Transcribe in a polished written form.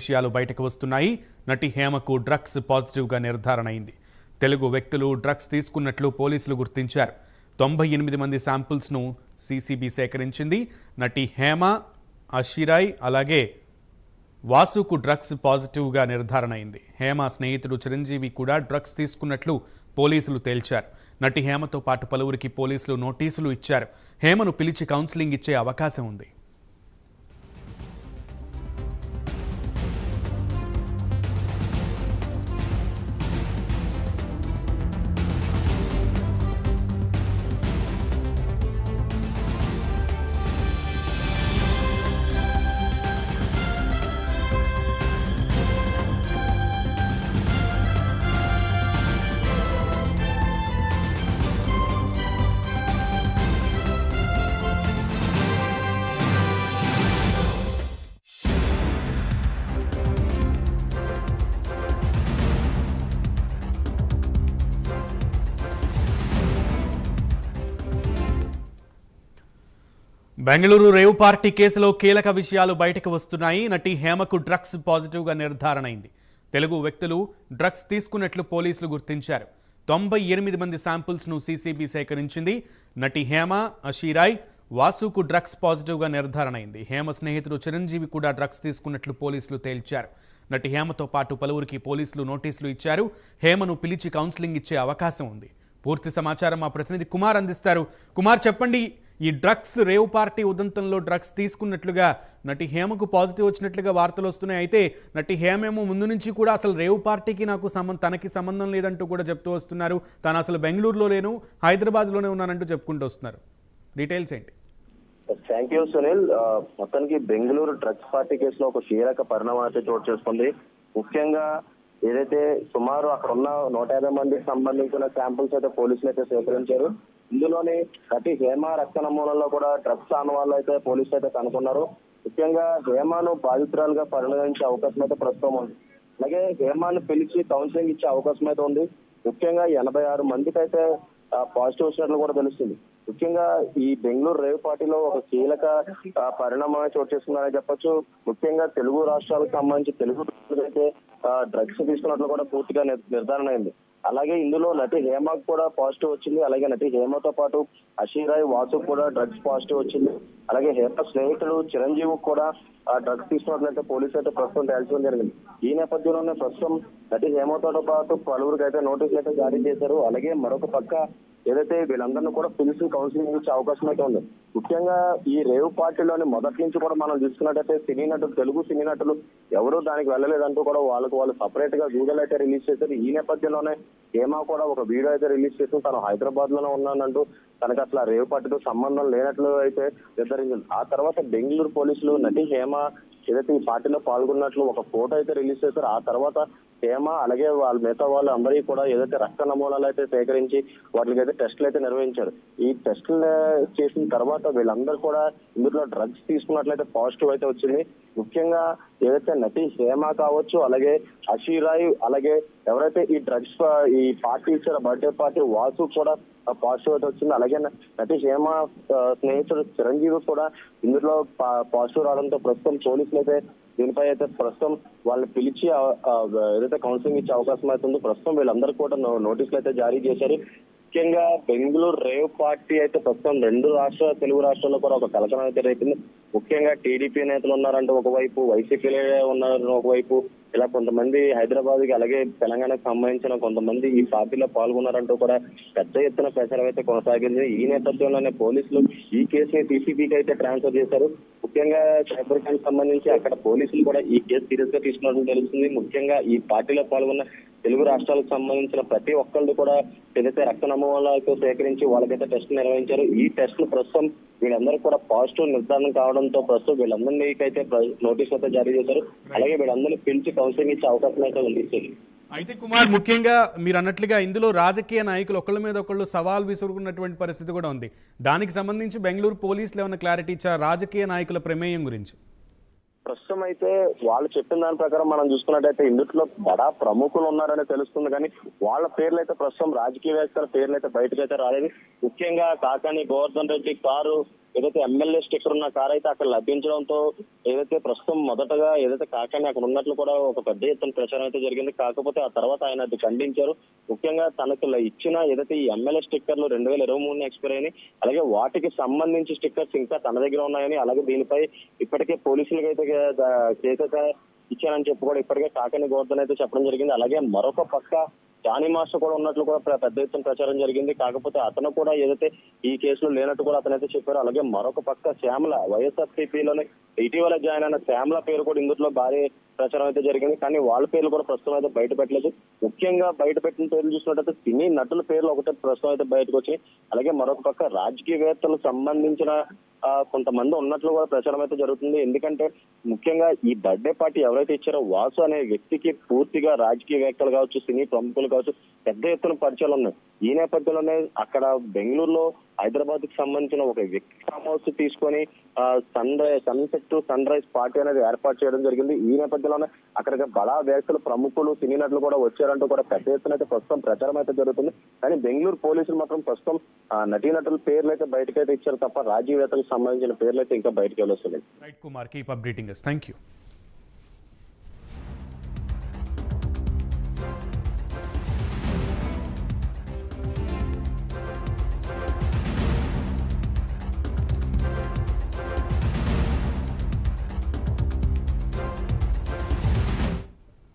విషయాలు బయటకు వస్తున్నాయి. నటి హేమకు డ్రగ్స్ పాజిటివ్గా నిర్ధారణ అయింది. తెలుగు వ్యక్తులు డ్రగ్స్ తీసుకున్నట్లు పోలీసులు గుర్తించారు. 98 మంది శాంపిల్స్ను సీసీబీ సేకరించింది. నటి హేమ, అషిరాయ్ అలాగే వాసుకు డ్రగ్స్ పాజిటివ్గా నిర్ధారణ అయింది. హేమ స్నేహితుడు చిరంజీవి కూడా డ్రగ్స్ తీసుకున్నట్లు పోలీసులు తేల్చారు. నటి హేమతో పాటు పలువురికి పోలీసులు నోటీసులు ఇచ్చారు. హేమను పిలిచి కౌన్సిలింగ్ ఇచ్చే అవకాశం ఉంది. బెంగళూరు రేవ్ పార్టీ కేసులో కీలక విషయాలు బయటకు వస్తున్నాయి. నటి హేమకు డ్రగ్స్ పాజిటివ్గా నిర్ధారణ అయింది. తెలుగు వ్యక్తులు డ్రగ్స్ తీసుకున్నట్లు పోలీసులు గుర్తించారు. 98 మంది శాంపిల్స్ను సీసీబీ సేకరించింది. నటి హేమ, అషిరాయ్, వాసుకు డ్రగ్స్ పాజిటివ్గా నిర్ధారణ అయింది. హేమ స్నేహితుడు చిరంజీవి కూడా డ్రగ్స్ తీసుకున్నట్లు పోలీసులు తేల్చారు. నటి హేమతో పాటు పలువురికి పోలీసులు నోటీసులు ఇచ్చారు. హేమను పిలిచి కౌన్సిలింగ్ ఇచ్చే అవకాశం ఉంది. పూర్తి సమాచారం మా ప్రతినిధి కుమార్ అందిస్తారు. కుమార్, చెప్పండి, ఈ డ్రగ్స్ రేవ్ పార్టీ ఉదంతంలో డ్రగ్స్ తీసుకున్నట్లుగా నటి హేమకు పాజిటివ్ వచ్చినట్లుగా వార్తలు వస్తున్నాయి. అయితే నటి హేమేమో ముందు నుంచి కూడా అసలు రేవ్ పార్టీకి తనకి సంబంధం లేదంటూ కూడా చెప్తూ వస్తున్నారు. తాను అసలు బెంగళూరులో లేను, హైదరాబాద్లోనే ఉన్నానంటూ చెప్పుకుంటూ వస్తున్నారు. డీటెయిల్స్ ఏంటి? Thank you Sunil. మొత్తానికి బెంగళూరు డ్రగ్స్ పార్టీ కేసులో ఒక కీలక పరిణామం అయితే చోటు చేసుకుంది. ముఖ్యంగా ఏదైతే సుమారు అక్కడ ఉన్న 150 మందికి సంబంధించిన శాంపుల్స్ అయితే పోలీసులు అయితే సేకరించారు. ఇందులోని నటి హేమ రక్త నమూనాల్లో కూడా డ్రగ్స్ ఆనవాళ్ళు అయితే పోలీసులు అయితే కనుక్కున్నారు. ముఖ్యంగా హేమను బాధితురాలుగా పరిగణించే అవకాశం అయితే ప్రస్తుతం ఉంది. అలాగే హేమను పిలిచి కౌన్సిలింగ్ ఇచ్చే అవకాశం అయితే ఉంది. ముఖ్యంగా 86 మందికి అయితే పాజిటివ్ వచ్చినట్లు కూడా తెలుస్తుంది. ముఖ్యంగా ఈ బెంగళూరు రేవ్ పార్టీలో ఒక కీలక పరిణామం చోటు చేసుకుందని చెప్పొచ్చు. ముఖ్యంగా తెలుగు రాష్ట్రాలకు సంబంధించి తెలుగు అయితే డ్రగ్స్ తీసుకున్నట్లు కూడా పూర్తిగా నిర్ధారణ అయింది. అలాగే ఇందులో నటి హేమకు కూడా పాజిటివ్ వచ్చింది. అలాగే నటి హేమతో పాటు అషిరాయ్, వాసు కూడా డ్రగ్స్ పాజిటివ్ వచ్చింది. అలాగే హేమ స్నేహితుడు చిరంజీవి కూడా డ్రగ్స్ తీసుకున్నట్లయితే పోలీసు అయితే ప్రస్తుతం తేల్చడం జరిగింది. ఈ నేపథ్యంలోనే ప్రస్తుతం నటి హేమతో పాటు పలువురికి అయితే నోటీసులు అయితే జారీ చేశారు. అలాగే మరొక పక్క ఏదైతే వీళ్ళందరినీ కూడా పిలిచి కౌన్సిలింగ్ ఇచ్చే అవకాశం అయితే ఉంది. ముఖ్యంగా ఈ రేవ్ పార్టీలోని మొదటి నుంచి కూడా మనం చూసుకున్నట్టయితే తెలుగు సినీ నటులు ఎవరూ దానికి వెళ్ళలేదంటూ కూడా వాళ్ళు సపరేట్ గా వీడియోలు అయితే రిలీజ్ చేశారు. ఈ నేపథ్యంలోనే హేమ కూడా ఒక వీడియో అయితే రిలీజ్ చేసి తను హైదరాబాద్ లోనే ఉన్నానంటూ తనకు అట్లా రేవ్ పార్టీతో సంబంధం లేనట్లు అయితే నిర్ధారించింది. ఆ తర్వాత బెంగళూరు పోలీసులు నటి హేమ ఏదైతే ఈ పార్టీలో పాల్గొన్నట్లు ఒక ఫోటో అయితే రిలీజ్ చేశారు. ఆ తర్వాత హేమ అలాగే మిగతా వాళ్ళు అందరికీ కూడా ఏదైతే రక్త నమూనాలు అయితే సేకరించి వాటికైతే టెస్టులు అయితే నిర్వహించారు. ఈ టెస్టులు చేసిన తర్వాత వీళ్ళందరూ కూడా ఇందులో డ్రగ్స్ తీసుకున్నట్లయితే పాజిటివ్ అయితే వచ్చింది. ముఖ్యంగా ఏదైతే నటి హేమ కావచ్చు, అలాగే అషిరాయ్, అలాగే ఎవరైతే ఈ డ్రగ్స్ ఈ పార్టీ ఇచ్చారో బర్త్డే పార్టీ వాసు కూడా పాజిటివ్ అయితే వచ్చింది. అలాగే నటి హేమ స్నేహితుడు చిరంజీవి కూడా ఇందులో పాజిటివ్ రావడంతో ప్రస్తుతం పోలీసులు అయితే దీనిపై అయితే ప్రస్తుతం వాళ్ళని పిలిచి ఏదైతే కౌన్సిలింగ్ ఇచ్చే అవకాశం అవుతుందో ప్రస్తుతం వీళ్ళందరూ కూడా నోటీసులు అయితే జారీ చేశారు. ముఖ్యంగా బెంగళూరు రేవ్ పార్టీ అయితే ప్రస్తుతం తెలుగు రాష్ట్రాల్లో కూడా ఒక కలకలం అయితే రేపింది. ముఖ్యంగా టీడీపీ నేతలు ఉన్నారంటే ఒకవైపు, వైసీపీలే ఉన్నారు ఒకవైపు, ఇలా కొంతమంది హైదరాబాద్ కి అలాగే తెలంగాణకు సంబంధించిన కొంతమంది ఈ పార్టీలో పాల్గొన్నారంటూ కూడా పెద్ద ఎత్తున ప్రచారం అయితే కొనసాగింది. ఈ నేపథ్యంలోనే పోలీసులు ఈ కేసుని సీసీబీకి అయితే ట్రాన్స్ఫర్ చేశారు. ముఖ్యంగా సైబర్ క్రైమ్ సంబంధించి అక్కడ పోలీసులు కూడా ఈ కేసు సీరియస్ గా తీసుకున్నట్టు తెలుస్తుంది. ముఖ్యంగా ఈ పార్టీలో పాల్గొన్న తెలుగు రాష్ట్రాలకు సంబంధించిన ప్రతి ఒక్కళ్ళు కూడా ఏదైతే రక్త నమూనాలతో సేకరించి వాళ్ళకైతే టెస్ట్ నిర్వహించారు. ఈ టెస్టులు ప్రస్తుతం వీళ్ళందరూ కూడా పాజిటివ్ నిర్ధారణ కావడంతో ప్రస్తుతం వీళ్ళందరికీ అయితే నోటీసులు అయితే జారీ చేశారు. అలాగే వీళ్ళందరినీ పిలిచి కౌన్సిలింగ్ ఇచ్చే అవకాశం అయితే ఉంది. అయితే కుమార్, ముఖ్యంగా మీరు అన్నట్లుగా ఇందులో రాజకీయ నాయకులు ఒకళ్ళ మీద ఒకళ్ళు సవాల్ విసురుకున్నటువంటి పరిస్థితి కూడా ఉంది. దానికి సంబంధించి బెంగళూరు పోలీసులు ఏమైనా క్లారిటీ ఇచ్చారు రాజకీయ నాయకుల ప్రమేయం గురించి? ప్రస్తుతం అయితే వాళ్ళు చెప్పిన దాని ప్రకారం మనం చూసుకున్నట్టయితే ఇందులో బడా ప్రముఖులు ఉన్నారని తెలుస్తుంది. కానీ వాళ్ళ పేర్లు అయితే ప్రస్తుతం రాజకీయవేత్తల పేర్లు అయితే బయటకు అయితే రాలేదు. ముఖ్యంగా కాకాని గోవర్ధన్ రెడ్డి కారు ఏదైతే ఎమ్మెల్యే స్టిక్కర్ ఉన్న కార్ అయితే అక్కడ లభించడంతో ఏదైతే ప్రస్తుతం మొదటగా ఏదైతే కాకాని అక్కడ ఉన్నట్లు కూడా ఒక పెద్ద ఎత్తున ప్రచారం అయితే జరిగింది. కాకపోతే ఆ తర్వాత ఆయన అది ఖండించారు. ముఖ్యంగా తనకు ఇచ్చిన ఏదైతే ఈ ఎమ్మెల్యే స్టిక్కర్లు 2023 ఎక్స్పైర్ అయినాయి, అలాగే వాటికి సంబంధించి స్టిక్కర్స్ ఇంకా తన దగ్గర ఉన్నాయని, అలాగే దీనిపై ఇప్పటికే పోలీసులకు అయితే కేసు అయితే ఇచ్చానని చెప్పి కూడా ఇప్పటికే కాకాని గోవర్ధన్ అయితే చెప్పడం జరిగింది. అలాగే మరొక పక్క జానీ మాస్టర్ కూడా ఉన్నట్లు కూడా పెద్ద ఎత్తున ప్రచారం జరిగింది. కాకపోతే అతను కూడా ఏదైతే ఈ కేసులో లేనట్టు కూడా అతనైతే చెప్పారు. అలాగే మరొక పక్క శ్యామల వైఎస్ఆర్సీపీలోనే ఇటీవల జాయిన్ అయిన శ్యామల పేరు కూడా ఇందులో భారీ ప్రచారం అయితే జరిగింది. కానీ వాళ్ళ పేర్లు కూడా ప్రస్తుతం అయితే బయట పెట్టలేదు. ముఖ్యంగా బయట పెట్టిన పేర్లు చూసినట్టయితే సినీ నటుల పేర్లు ఒకటే ప్రస్తుతం అయితే బయటకు వచ్చాయి. అలాగే మరొక పక్క రాజకీయవేత్తలకు సంబంధించిన కొంతమంది ఉన్నట్లు కూడా ప్రచారం అయితే జరుగుతుంది. ఎందుకంటే ముఖ్యంగా ఈ బర్త్డే పార్టీ ఎవరైతే ఇచ్చారో వాసు అనే వ్యక్తికి పూర్తిగా రాజకీయవేత్తలు కావచ్చు, సినీ ప్రముఖులు కావచ్చు, పెద్ద ఎత్తున పరిచయాలు ఉన్నాయి. ఈ నేపథ్యంలోనే అక్కడ బెంగళూరులో హైదరాబాద్ కి సంబంధించిన ఒక వ్యక్తి ఫామ్ హౌస్ తీసుకొని సన్ రైజ్ పార్టీ అనేది ఏర్పాటు చేయడం జరిగింది. ఈ నేపథ్యంలోనే అక్కడికి బడా వ్యక్తులు, ప్రముఖులు, సినీ నటులు కూడా వచ్చారంటూ కూడా పెద్ద ఎత్తున అయితే ప్రస్తుతం ప్రచారం అయితే జరుగుతుంది. కానీ బెంగళూరు పోలీసులు మాత్రం ప్రస్తుతం నటీనటుల పేర్లు అయితే బయటకైతే ఇచ్చారు తప్ప రాజకీయవేత్తలకు సంబంధించిన పేర్లు అయితే ఇంకా బయటకు వెళ్ళొస్తుంది. Right Kumar, keep updating us. Thank you.